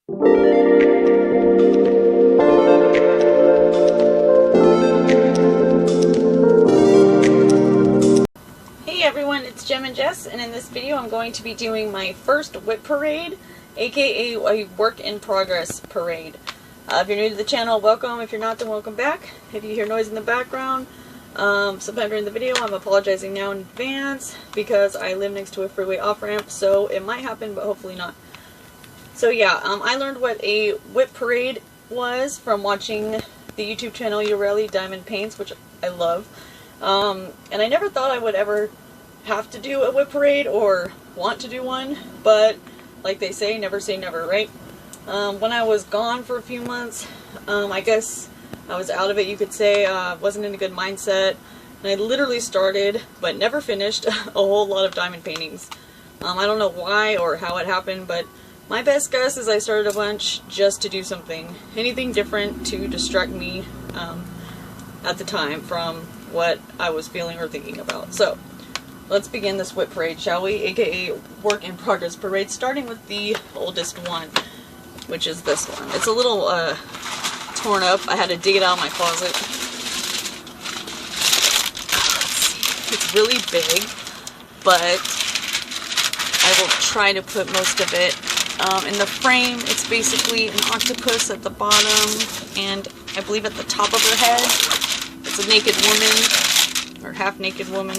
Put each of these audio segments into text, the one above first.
Hey everyone, it's Jem and Jess, and in this video I'm going to be doing my first WIP parade, aka a work in progress parade. If you're new to the channel, welcome. If you're not, then welcome back. If you hear noise in the background sometime during the video, I'm apologizing now in advance because I live next to a freeway off-ramp, so it might happen, but hopefully not. So yeah, I learned what a WIP parade was from watching the YouTube channel Morelli Diamond Paints, which I love. And I never thought I would ever have to do a WIP parade or want to do one, but like they say never, right? When I was gone for a few months, I guess I was out of it, you could say. Wasn't in a good mindset, and I literally started but never finished a whole lot of diamond paintings. I don't know why or how it happened, but my best guess is I started a bunch just to do something, anything different to distract me at the time from what I was feeling or thinking about. So let's begin this WIP parade, shall we? AKA work in progress parade, starting with the oldest one, which is this one. It's a little torn up. I had to dig it out of my closet. It's really big, but I will try to put most of it in the frame. It's basically an octopus at the bottom, and I believe at the top of her head it's a naked woman, or half-naked woman.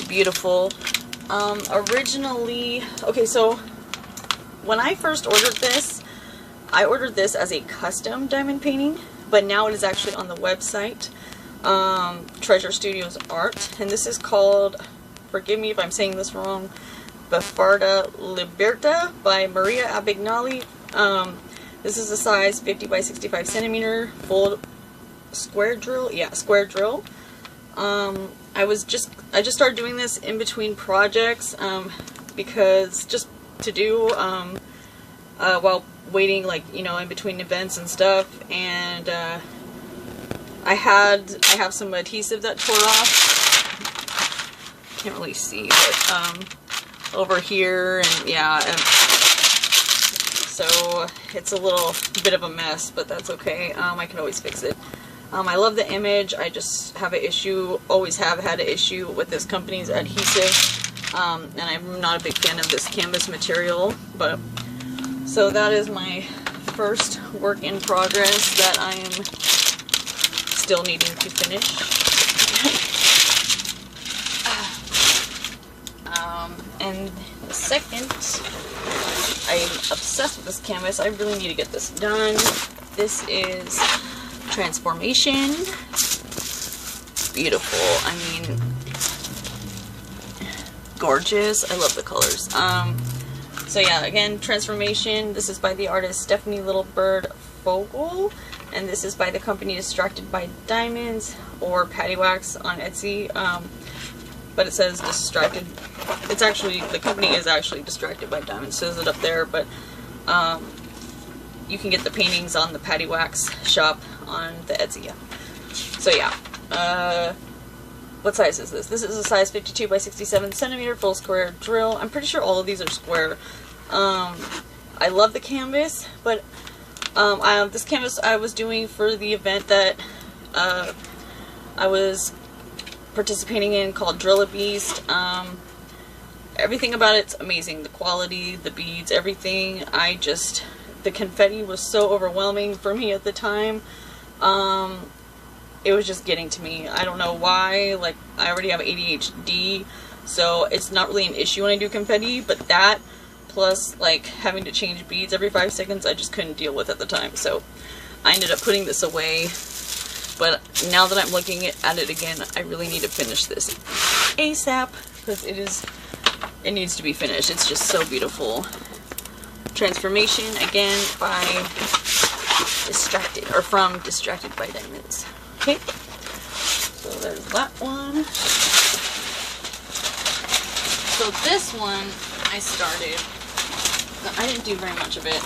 Beautiful. Originally, okay, so when I first ordered this, I ordered this as a custom diamond painting, but now it is actually on the website, Treasure Studios Art, and this is called, forgive me if I'm saying this wrong, Beffarda Liberta by Maria Abagnale. This is a size 50 by 65 centimeter, full square drill. Yeah, square drill. I just started doing this in between projects, because just to do while waiting, like, you know, in between events and stuff. And I have some adhesive that tore off. Can't really see, but over here, and yeah, so it's a little bit of a mess, but that's okay. I can always fix it. I love the image. I just have an issue, always have had an issue with this company's adhesive, and I'm not a big fan of this canvas material. But so that is my first work in progress that I am still needing to finish. And the second, I'm obsessed with this canvas. I really need to get this done. This is Transformation. Beautiful. I mean, gorgeous. I love the colors. So yeah, again, Transformation. This is by the artist Stephanie Little Bird Fogel, and this is by the company Distracted by Diamonds, or Patty Wax on Etsy. But it says Distracted. It's actually, the company is actually Distracted by Diamonds, says it up there, but you can get the paintings on the Patty Wax shop on the Etsy. So yeah, what size is this? This is a size 52 by 67 centimeter full square drill. I'm pretty sure all of these are square. I love the canvas, but this canvas I was doing for the event that I was participating in, called Drill a Beast. Everything about it's amazing. The quality, the beads, everything. The confetti was so overwhelming for me at the time. It was just getting to me. I don't know why. Like, I already have ADHD, so it's not really an issue when I do confetti, but that plus like having to change beads every 5 seconds, I just couldn't deal with at the time. So I ended up putting this away. But now that I'm looking at it again, I really need to finish this ASAP, because it needs to be finished. It's just so beautiful. Transformation, again, by Distracted, or from Distracted by Diamonds. Okay, so there's that one. So this one, I started, I didn't do very much of it.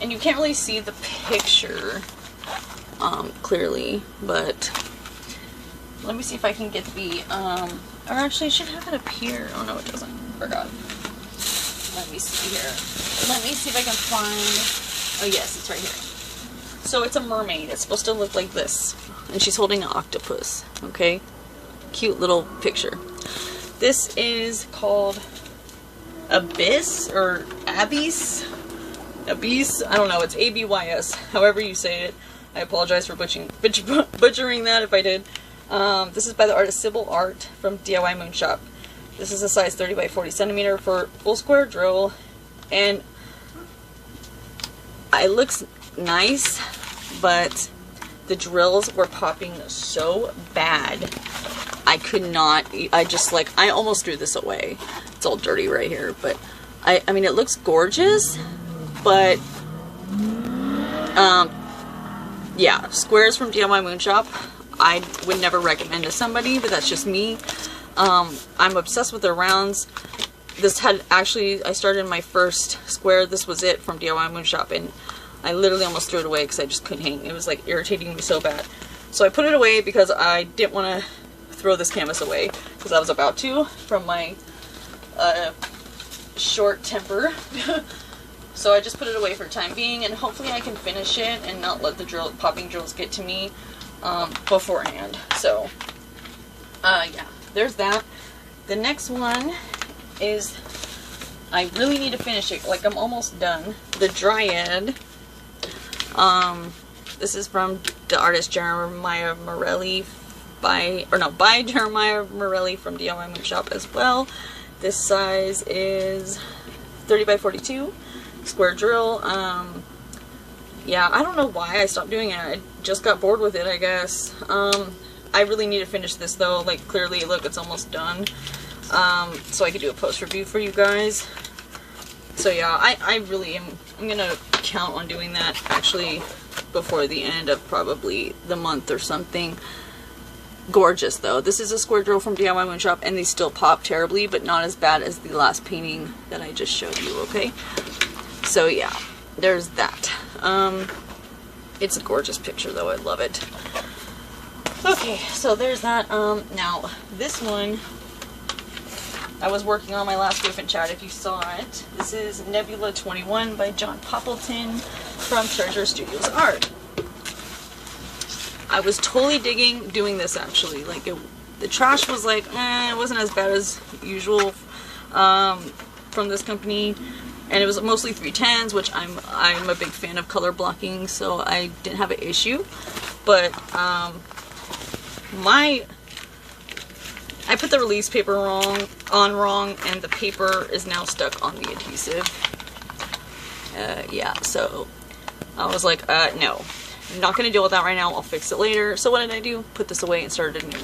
And you can't really see the picture clearly, but let me see if I can get the, or actually I should have it up here. Oh no, it doesn't. Forgot. Let me see here. Let me see if I can find... Oh yes, it's right here. So it's a mermaid. It's supposed to look like this. And she's holding an octopus. Okay? Cute little picture. This is called Abys or Abys. Abys. I don't know. It's A-B-Y-S. However you say it. I apologize for butchering that if I did. This is by the artist Sybile Art from Diymoonshop. This is a size 30 by 40 centimeter for full square drill, and it looks nice, but the drills were popping so bad. I could not. I almost threw this away. It's all dirty right here, but I mean, it looks gorgeous, but yeah, squares from Diymoonshop I would never recommend to somebody, but that's just me. I'm obsessed with their rounds. This had actually, I started my first square. This was it from Diymoonshop, and I literally almost threw it away because I just couldn't hang. It was like irritating me so bad. So I put it away because I didn't want to throw this canvas away, because I was about to from my short temper. So I just put it away for the time being, and hopefully I can finish it and not let the popping drills get to me beforehand. So yeah, there's that. The next one is, I really need to finish it. Like, I'm almost done. The Dryad. This is from the artist Jeremiah Morelli by Jeremiah Morelli from Diymoonshop as well. This size is 30 by 42 square drill. Yeah, I don't know why I stopped doing it. I just got bored with it, I guess. I really need to finish this though. Like, clearly, look, it's almost done. So I could do a post review for you guys. So yeah, I really am. I'm gonna count on doing that actually before the end of probably the month or something. Gorgeous though. This is a square drill from Diymoonshop, and they still pop terribly, but not as bad as the last painting that I just showed you. Okay. So yeah, there's that. It's a gorgeous picture though. I love it. Okay, so there's that. Now this one I was working on my last WIP and chat, if you saw it. This is Nebula 21 by John Poppleton from Treasure Studios Art. I was totally digging doing this actually. Like, the trash was like, it wasn't as bad as usual from this company, and it was mostly 310s, which I'm a big fan of color blocking, so I didn't have an issue. But I put the release paper wrong, and the paper is now stuck on the adhesive. Yeah, so I was like, no, I'm not going to deal with that right now. I'll fix it later. So what did I do? Put this away and started anew.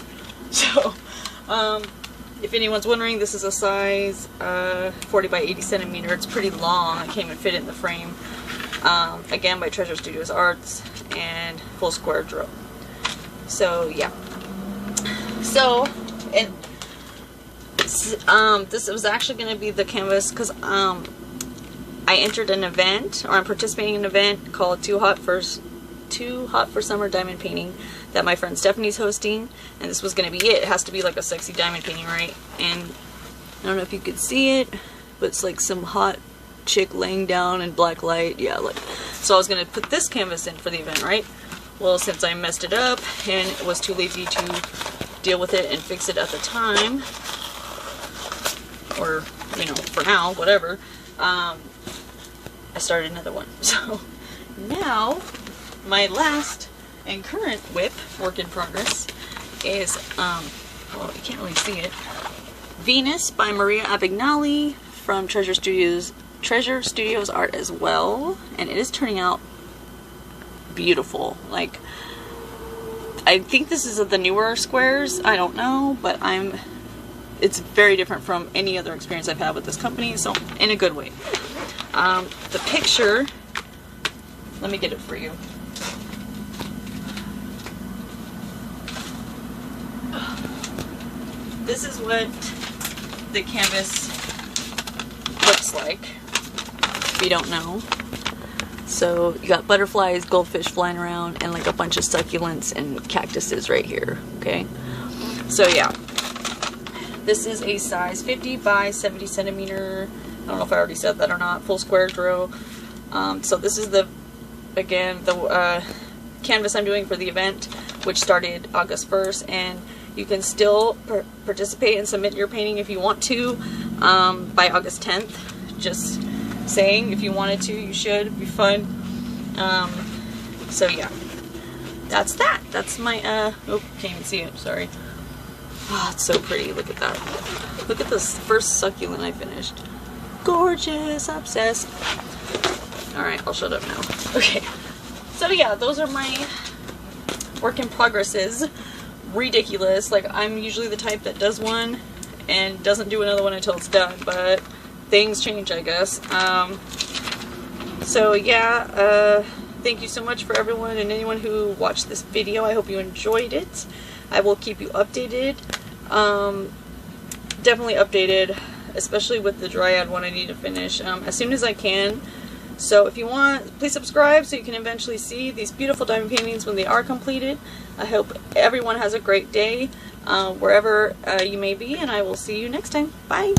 So, if anyone's wondering, this is a size 40 by 80 centimeter. It's pretty long. I can't even fit it in the frame. Again, by Treasure Studios Arts, and full square drill. So yeah. So, and this was actually going to be the canvas because I entered an event, or I'm participating in an event called Too Hot for Summer Diamond Painting that my friend Stephanie's hosting, and this was going to be it. It has to be like a sexy diamond painting, right? And I don't know if you could see it, but it's like some hot chick laying down in black light. Yeah, like, so I was going to put this canvas in for the event, right? Well, since I messed it up and was too lazy to deal with it and fix it at the time, or, you know, for now, whatever, I started another one. So now my last and current WIP, work in progress, is well, you can't really see it, Venus by Maria Abagnale from Treasure Studios Art as well, and it is turning out beautiful. Like, I think this is the newer squares, I don't know, but it's very different from any other experience I've had with this company, so in a good way. The picture, let me get it for you. This is what the canvas looks like, if you don't know. So you got butterflies, goldfish flying around, and like a bunch of succulents and cactuses right here, okay? So yeah, this is a size 50 by 70 centimeter don't know if I already said that or not. Full squares row. So this is the, again, the canvas I'm doing for the event, which started August 1st, and you can still participate and submit your painting if you want to by August 10th. Just saying, if you wanted to, you should. It'd be fun. So yeah, that's that. That's my, oh, can't even see it, sorry. Oh, it's so pretty. Look at that. Look at this first succulent I finished. Gorgeous. Obsessed. Alright, I'll shut up now. Okay. So yeah, those are my work in progresses. Ridiculous. Like, I'm usually the type that does one and doesn't do another one until it's done, but things change, I guess. So yeah, thank you so much for everyone and anyone who watched this video. I hope you enjoyed it. I will keep you updated. Definitely updated, especially with the Dryad one I need to finish as soon as I can. So if you want, please subscribe so you can eventually see these beautiful diamond paintings when they are completed. I hope everyone has a great day wherever you may be, and I will see you next time. Bye!